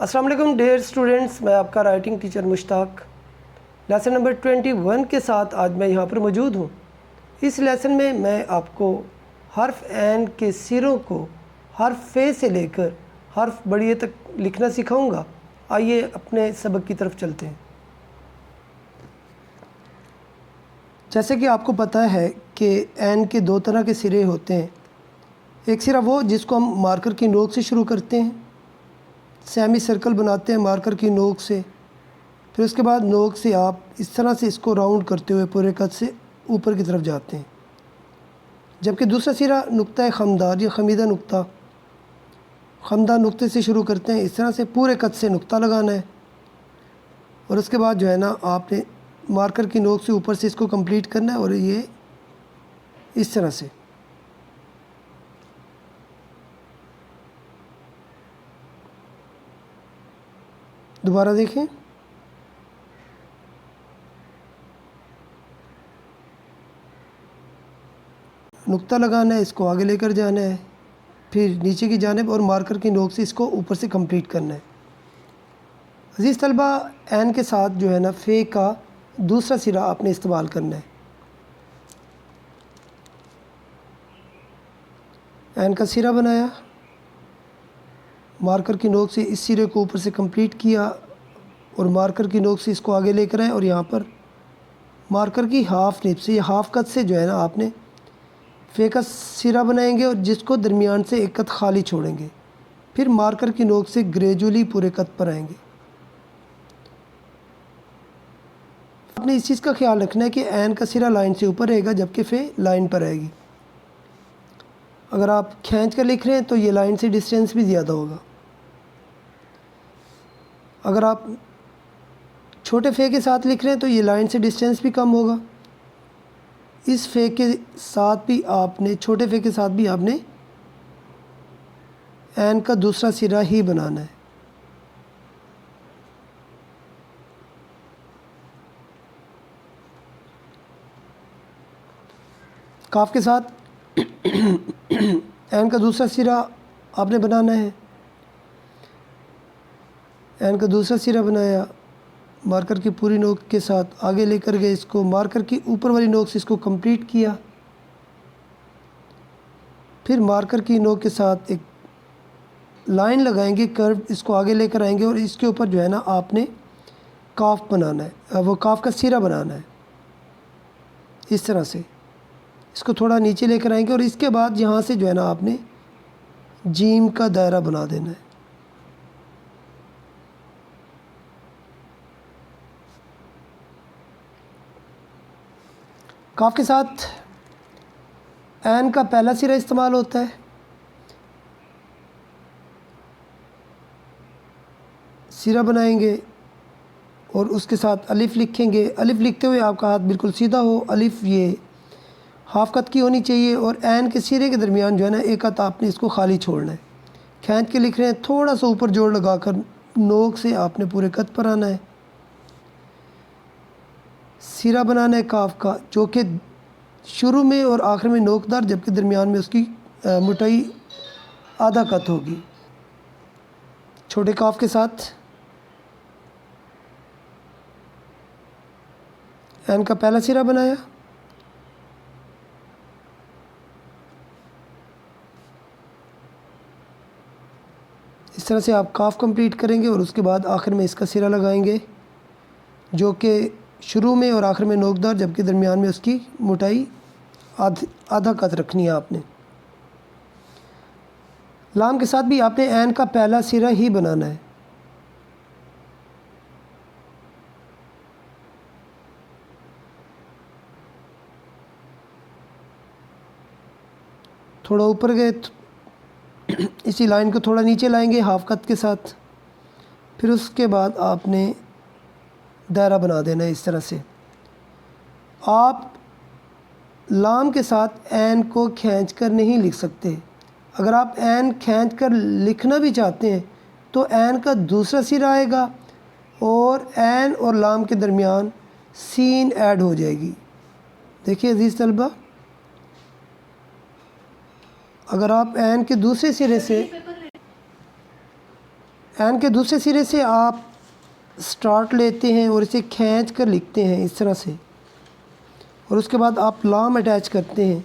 السلام علیکم dear students, میں آپ کا رائٹنگ ٹیچر مشتاق لیسن نمبر 21 کے ساتھ آج میں یہاں پر موجود ہوں۔ اس لیسن میں آپ کو حرف عین کے سروں کو حرف فے سے لے کر حرف بڑی تک لکھنا سکھاؤں گا۔ آئیے اپنے سبق کی طرف چلتے ہیں۔ جیسے کہ آپ کو پتہ ہے کہ عین کے دو طرح کے سرے ہوتے ہیں۔ ایک سرا وہ جس کو ہم مارکر کی نوک سے شروع کرتے ہیں، سیمی سرکل بناتے ہیں مارکر کی نوک سے، پھر اس کے بعد نوک سے آپ اس طرح سے اس کو راؤنڈ کرتے ہوئے پورے قد سے اوپر کی طرف جاتے ہیں۔ جبکہ دوسرا سرا نقطہ خمدار یا خمیدہ نقطہ، خمدہ نقطے سے شروع کرتے ہیں، اس طرح سے پورے قد سے نقطہ لگانا ہے، اور اس کے بعد جو ہے نا آپ نے مارکر کی نوک سے اوپر سے اس کو کمپلیٹ کرنا ہے، اور یہ اس طرح سے۔ دوبارہ دیکھیں، نقطہ لگانا ہے، اس کو آگے لے کر جانا ہے، پھر نیچے کی جانب اور مارکر کی نوک سے اس کو اوپر سے کمپلیٹ کرنا ہے۔ عزیز طلبہ، عین کے ساتھ جو ہے نا فے کا دوسرا سرا آپ نے استعمال کرنا ہے۔ عین کا سرا بنایا، مارکر کی نوک سے اس سرے کو اوپر سے کمپلیٹ کیا، اور مارکر کی نوک سے اس کو آگے لے کر آئے، اور یہاں پر مارکر کی ہاف نیب سے یا ہاف کت سے جو ہے نا آپ نے فے کا سرا بنائیں گے، اور جس کو درمیان سے ایک کت خالی چھوڑیں گے، پھر مارکر کی نوک سے گریجولی پورے کت پر آئیں گے۔ آپ نے اس چیز کا خیال رکھنا ہے کہ عین کا سرا لائن سے اوپر رہے گا، جبکہ فے لائن پر آئے گی۔ اگر آپ کھینچ کر لکھ رہے ہیں تو یہ لائن سے ڈسٹینس بھی زیادہ ہوگا۔ اگر آپ چھوٹے فے کے ساتھ لکھ رہے ہیں تو یہ لائن سے ڈسٹینس بھی کم ہوگا۔ اس فے کے ساتھ بھی آپ نے، چھوٹے فے کے ساتھ بھی آپ نے عین کا دوسرا سرا ہی بنانا ہے۔ کاف کے ساتھ عین کا دوسرا سرا آپ نے بنانا ہے۔ عین کا دوسرا سرا بنایا، مارکر کی پوری نوک کے ساتھ آگے لے کر گئے، اس کو مارکر کی اوپر والی نوک سے اس کو کمپلیٹ کیا، پھر مارکر کی نوک کے ساتھ ایک لائن لگائیں گے، کرو، اس کو آگے لے کر آئیں گے، اور اس کے اوپر جو ہے نا آپ نے کاف بنانا ہے، وہ کاف کا سرا بنانا ہے۔ اس طرح سے اس کو تھوڑا نیچے لے کر آئیں گے، اور اس کے بعد یہاں سے جو ہے نا آپ نے جیم کا دائرہ بنا دینا ہے۔ کاف کے ساتھ عین کا پہلا سرا استعمال ہوتا ہے۔ سرا بنائیں گے اور اس کے ساتھ الف لکھیں گے۔ الف لکھتے ہوئے آپ کا ہاتھ بالکل سیدھا ہو، الف یہ ہاف کت کی ہونی چاہیے، اور عین کے سرے کے درمیان جو ہے نا ایک کت آپ نے اس کو خالی چھوڑنا ہے۔ کھینچ کے لکھ رہے ہیں، تھوڑا سا اوپر جوڑ لگا کر نوک سے آپ نے پورے کت پر آنا ہے۔ سرا بنانا ہے کاف کا، جو کہ شروع میں اور آخر میں نوکدار، جبکہ درمیان میں اس کی موٹائی آدھا کت ہوگی۔ چھوٹے کاف کے ساتھ عین کا پہلا سرا بنایا، اس طرح سے آپ کاف کمپلیٹ کریں گے، اور اس کے بعد آخر میں اس کا سرا لگائیں گے، جو کہ شروع میں اور آخر میں نوکدار، جبکہ درمیان میں اس کی موٹائی آدھا کت رکھنی ہے آپ نے۔ لام کے ساتھ بھی آپ نے عین کا پہلا سرا ہی بنانا ہے۔ تھوڑا اوپر گئے، اسی لائن کو تھوڑا نیچے لائیں گے ہاف کت کے ساتھ، پھر اس کے بعد آپ نے دائرہ بنا دینا ہے۔ اس طرح سے آپ لام کے ساتھ عین کو کھینچ کر نہیں لکھ سکتے۔ اگر آپ عین کھینچ کر لکھنا بھی چاہتے ہیں تو عین کا دوسرا سرا آئے گا، اور عین اور لام کے درمیان سین ایڈ ہو جائے گی۔ دیکھیے عزیز طلبہ، اگر آپ عین کے دوسرے سرے سے این کے دوسرے سرے سے آپ سٹارٹ لیتے ہیں اور اسے کھینچ کر لکھتے ہیں اس طرح سے، اور اس کے بعد آپ لام اٹیچ کرتے ہیں۔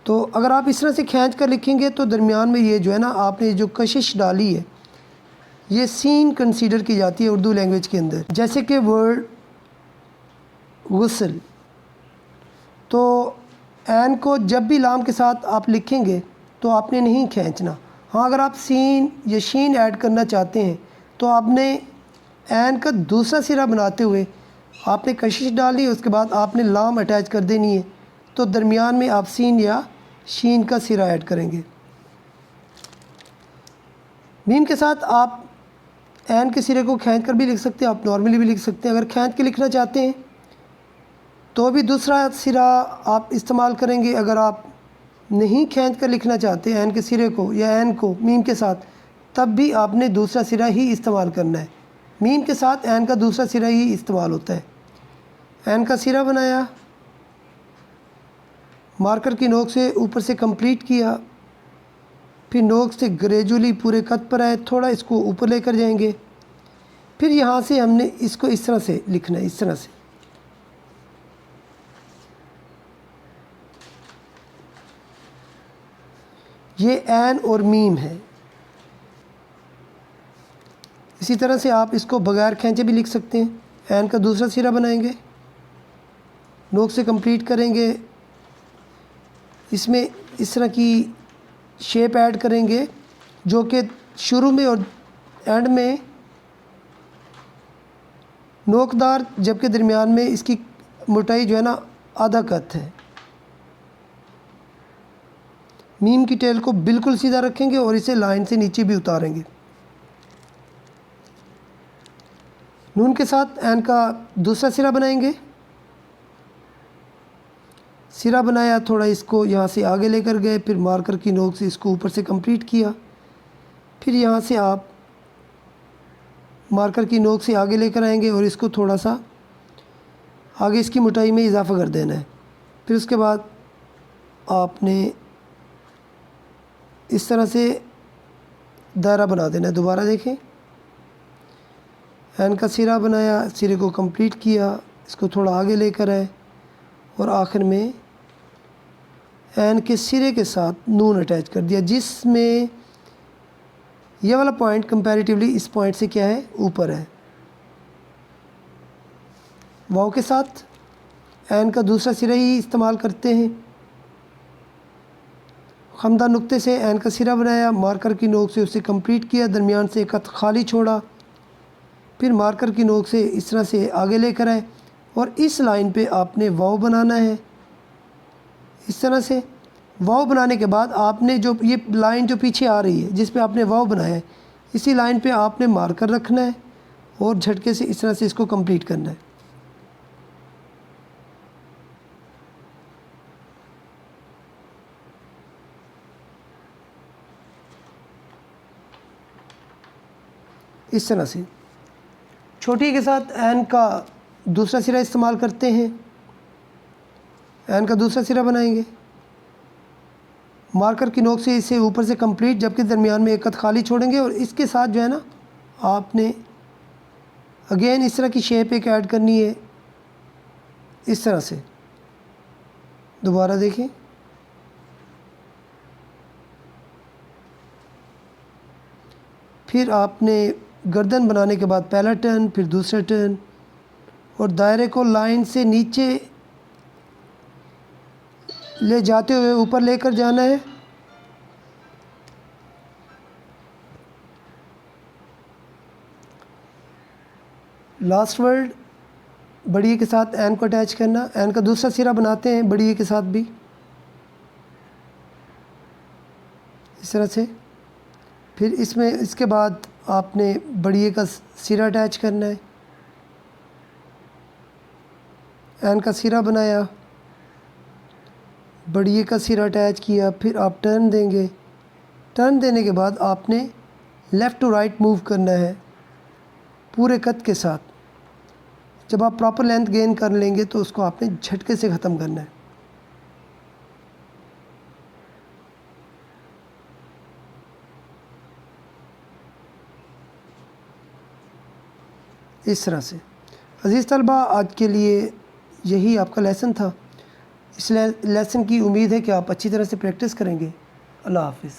تو اگر آپ اس طرح سے کھینچ کر لکھیں گے تو درمیان میں یہ جو ہے نا آپ نے جو کشش ڈالی ہے یہ سین کنسیڈر کی جاتی ہے اردو لینگویج کے اندر، جیسے کہ ورڈ غسل۔ تو این کو جب بھی لام کے ساتھ آپ لکھیں گے تو آپ نے نہیں کھینچنا۔ ہاں اگر آپ سین یا شین ایڈ کرنا چاہتے ہیں تو آپ نے این کا دوسرا سرا بناتے ہوئے آپ نے کشش ڈالی، اس کے بعد آپ نے لام اٹیچ کر دینی ہے، تو درمیان میں آپ سین یا شین کا سرا ایڈ کریں گے۔ میم کے ساتھ آپ این کے سرے کو کھینچ کر بھی لکھ سکتے ہیں، آپ نارملی بھی لکھ سکتے ہیں۔ اگر کھینچ کے لکھنا چاہتے ہیں تو بھی دوسرا سرا آپ استعمال کریں گے۔ اگر آپ نہیں کھینچ کر لکھنا چاہتے این کے سرے کو یا این کو میم کے ساتھ، تب بھی آپ نے دوسرا سرا ہی استعمال کرنا ہے۔ میم کے ساتھ این کا دوسرا سرا ہی استعمال ہوتا ہے۔ این کا سرا بنایا، مارکر کی نوک سے اوپر سے کمپلیٹ کیا، پھر نوک سے گریجولی پورے قد پر آئے، تھوڑا اس کو اوپر لے کر جائیں گے، پھر یہاں سے ہم نے اس کو اس طرح سے لکھنا ہے، اس طرح سے۔ یہ این اور میم ہے۔ اسی طرح سے آپ اس کو بغیر کھینچے بھی لکھ سکتے ہیں۔ این کا دوسرا سرا بنائیں گے، نوک سے کمپلیٹ کریں گے، اس میں اس طرح کی شیپ ایڈ کریں گے جو کہ شروع میں اور اینڈ میں نوکدار، جبکہ درمیان میں اس کی موٹائی جو ہے نا آدھا قد ہے۔ میم کی ٹیل کو بالکل سیدھا رکھیں گے اور اسے لائن سے نیچے بھی اتاریں گے۔ نون کے ساتھ این کا دوسرا سرا بنائیں گے، سرا بنایا، تھوڑا اس کو یہاں سے آگے لے کر گئے، پھر مارکر کی نوک سے اس کو اوپر سے کمپلیٹ کیا، پھر یہاں سے آپ مارکر کی نوک سے آگے لے کر آئیں گے اور اس کو تھوڑا سا آگے اس کی موٹائی میں اضافہ کر دینا ہے۔ پھر اس کے بعد آپ نے اس طرح سے دائرہ بنا دینا ہے۔ دوبارہ دیکھیں، این کا سرا بنایا، سرے کو کمپلیٹ کیا، اس کو تھوڑا آگے لے کر آئے اور آخر میں این کے سرے کے ساتھ نون اٹیچ کر دیا، جس میں یہ والا پوائنٹ کمپیریٹیولی اس پوائنٹ سے کیا ہے، اوپر ہے۔ واو کے ساتھ این کا دوسرا سرا ہی استعمال کرتے ہیں۔ خمدہ نقطے سے این کا سرا بنایا، مارکر کی نوک سے اسے کمپلیٹ کیا، درمیان سے ایک خط خالی چھوڑا، پھر مارکر کی نوک سے اس طرح سے آگے لے کر آئے اور اس لائن پہ آپ نے واو بنانا ہے۔ اس طرح سے واو بنانے کے بعد آپ نے جو یہ لائن جو پیچھے آ رہی ہے جس پہ آپ نے واو بنایا ہے، اسی لائن پہ آپ نے مارکر رکھنا ہے اور جھٹکے سے اس طرح سے اس کو کمپلیٹ کرنا ہے۔ اس طرح سے چھوٹی کے ساتھ این کا دوسرا سرا استعمال کرتے ہیں، این کا دوسرا سرا بنائیں گے، مارکر کی نوک سے اسے اوپر سے کمپلیٹ، جبکہ درمیان میں ایک خط خالی چھوڑیں گے اور اس کے ساتھ جو ہے نا آپ نے اگین اس طرح کی شیپ ایک ایڈ کرنی ہے، اس طرح سے۔ دوبارہ دیکھیں، پھر آپ نے گردن بنانے کے بعد پہلا ٹرن، پھر دوسرا ٹرن، اور دائرے کو لائن سے نیچے لے جاتے ہوئے اوپر لے کر جانا ہے۔ لاسٹ ورڈ بڑی کے ساتھ این کو اٹیچ کرنا، این کا دوسرا سرا بناتے ہیں بڑی کے ساتھ بھی اس طرح سے۔ پھر اس میں اس کے بعد آپ نے بڑی کا سرا اٹیچ کرنا ہے، این کا سرا بنایا، بڑی کا سرا اٹیچ کیا، پھر آپ ٹرن دیں گے۔ ٹرن دینے کے بعد آپ نے لیفٹ ٹو رائٹ موو کرنا ہے پورے قد کے ساتھ۔ جب آپ پراپر لینتھ گین کر لیں گے تو اس کو آپ نے جھٹکے سے ختم کرنا ہے۔ اس طرح سے عزیز طلبہ، آج کے لیے یہی آپ کا لیسن تھا۔ اس لیسن کی امید ہے کہ آپ اچھی طرح سے پریکٹس کریں گے۔ اللہ حافظ۔